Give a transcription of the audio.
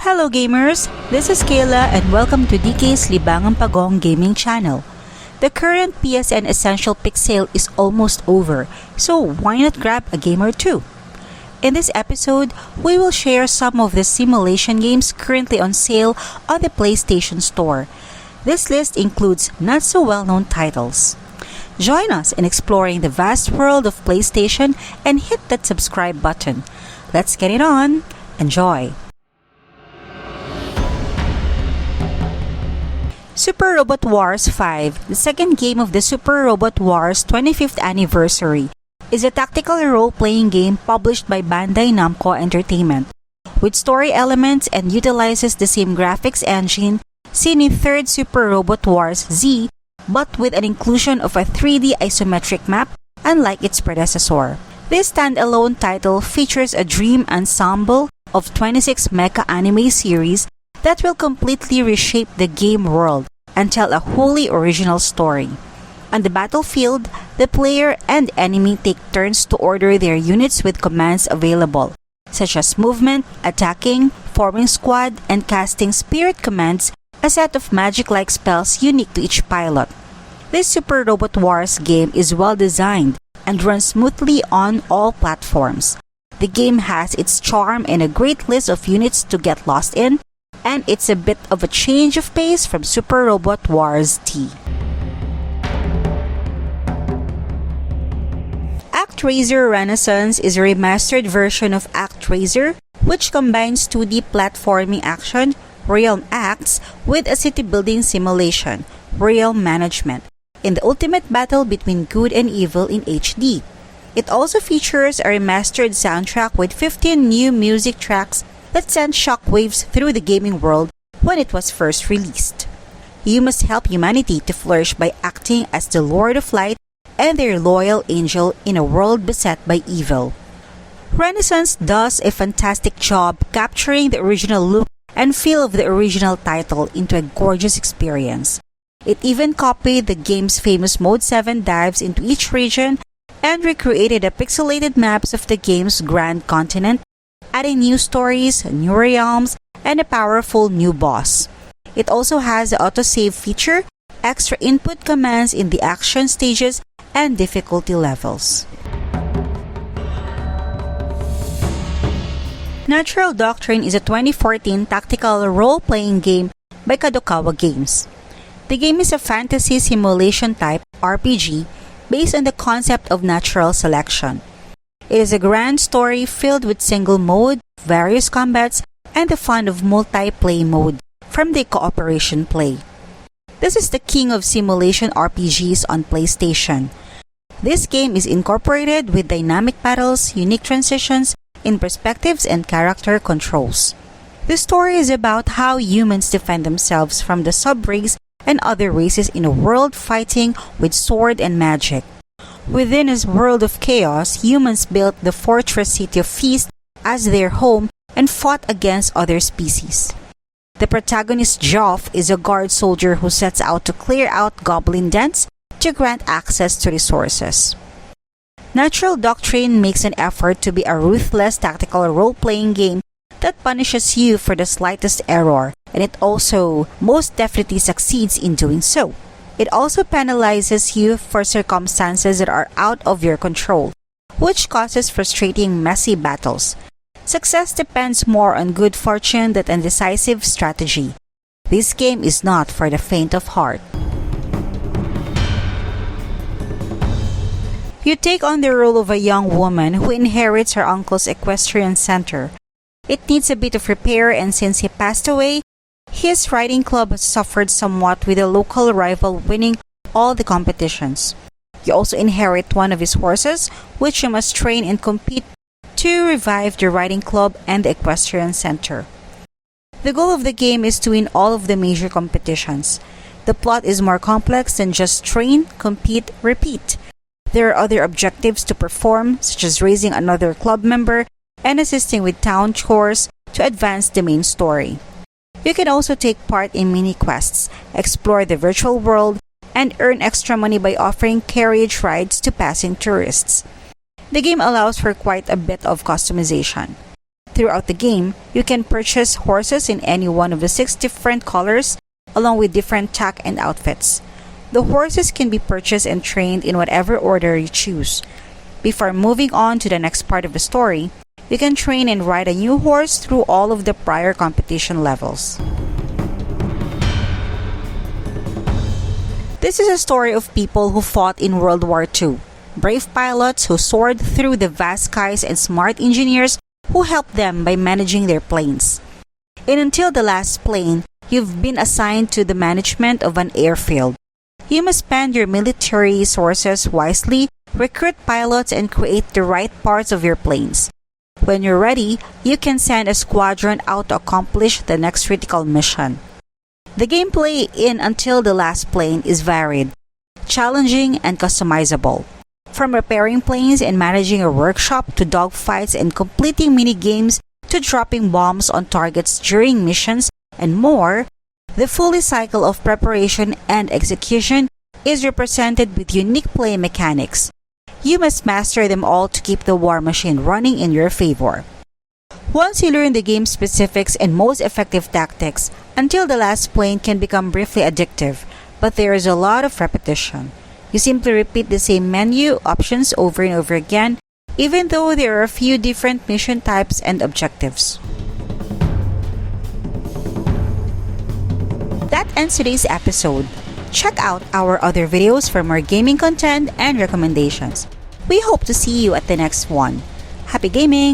Hello gamers, this is Kayla and welcome to DK's Libangang Pagong Gaming Channel. The current PSN Essential Pick sale is almost over, so why not grab a game or two? In this episode, we will share some of the simulation games currently on sale on the PlayStation Store. This list includes not so well-known titles. Join us in exploring the vast world of PlayStation and hit that subscribe button. Let's get it on. Enjoy! Super Robot Wars 5, the second game of the Super Robot Wars 25th anniversary, is a tactical role-playing game published by Bandai Namco Entertainment, with story elements and utilizes the same graphics engine seen in third Super Robot Wars Z, but with an inclusion of a 3D isometric map unlike its predecessor. This standalone title features a dream ensemble of 26 mecha anime series that will completely reshape the game world and tell a wholly original story. On the battlefield, the player and enemy take turns to order their units with commands available, such as movement, attacking, forming squad, and casting spirit commands, a set of magic-like spells unique to each pilot. This Super Robot Wars game is well designed and runs smoothly on all platforms. The game has its charm and a great list of units to get lost in, and it's a bit of a change of pace from Super Robot Wars T. ActRaiser Renaissance is a remastered version of ActRaiser, which combines 2D platforming action, Realm Acts, with a city-building simulation, Realm Management, in the ultimate battle between good and evil in HD. It also features a remastered soundtrack with 15 new music tracks that sent shockwaves through the gaming world when it was first released. You must help humanity to flourish by acting as the Lord of Light and their loyal angel in a world beset by evil. Renaissance does a fantastic job capturing the original look and feel of the original title into a gorgeous experience. It even copied the game's famous Mode 7 dives into each region and recreated the pixelated maps of the game's grand continent, adding new stories, new realms, and a powerful new boss. It also has the autosave feature, extra input commands in the action stages, and difficulty levels. Natural Doctrine is a 2014 tactical role-playing game by Kadokawa Games. The game is a fantasy simulation type RPG based on the concept of natural selection. It is a grand story filled with single mode, various combats, and the fun of multiplayer mode from the cooperation play. This is the king of simulation RPGs on PlayStation. This game is incorporated with dynamic battles, unique transitions in perspectives, and character controls. The story is about how humans defend themselves from the sub-race and other races in a world fighting with sword and magic. Within a world of chaos, humans built the fortress city of Feast as their home and fought against other species. The protagonist Joff is a guard soldier who sets out to clear out goblin dens to grant access to resources. Natural Doctrine makes an effort to be a ruthless tactical role-playing game that punishes you for the slightest error, and it also most definitely succeeds in doing so. It also penalizes you for circumstances that are out of your control, which causes frustrating, messy battles. Success depends more on good fortune than on decisive strategy. This game is not for the faint of heart. You take on the role of a young woman who inherits her uncle's equestrian center. It needs a bit of repair, and since he passed away, his riding club has suffered somewhat, with a local rival winning all the competitions. You also inherit one of his horses, which you must train and compete to revive the riding club and the equestrian center. The goal of the game is to win all of the major competitions. The plot is more complex than just train, compete, repeat. There are other objectives to perform, such as raising another club member and assisting with town chores to advance the main story. You can also take part in mini-quests, explore the virtual world, and earn extra money by offering carriage rides to passing tourists. The game allows for quite a bit of customization. Throughout the game, you can purchase horses in any one of the 6 different colors, along with different tack and outfits. The horses can be purchased and trained in whatever order you choose. Before moving on to the next part of the story, you can train and ride a new horse through all of the prior competition levels. This is a story of people who fought in World War II, brave pilots who soared through the vast skies, and smart engineers who helped them by managing their planes. And until the last plane, you've been assigned to the management of an airfield. You must spend your military resources wisely, recruit pilots, and create the right parts of your planes. When you're ready, you can send a squadron out to accomplish the next critical mission. The gameplay in Until the Last Plane is varied, challenging, and customizable. From repairing planes and managing a workshop to dogfights and completing mini-games to dropping bombs on targets during missions and more, the full cycle of preparation and execution is represented with unique play mechanics. You must master them all to keep the war machine running in your favor. Once you learn the game's specifics and most effective tactics, Until the Last Plane can become briefly addictive, but there is a lot of repetition. You simply repeat the same menu options over and over again, even though there are a few different mission types and objectives. That ends today's episode. Check out our other videos for more gaming content and recommendations. We hope to see you at the next one. Happy gaming!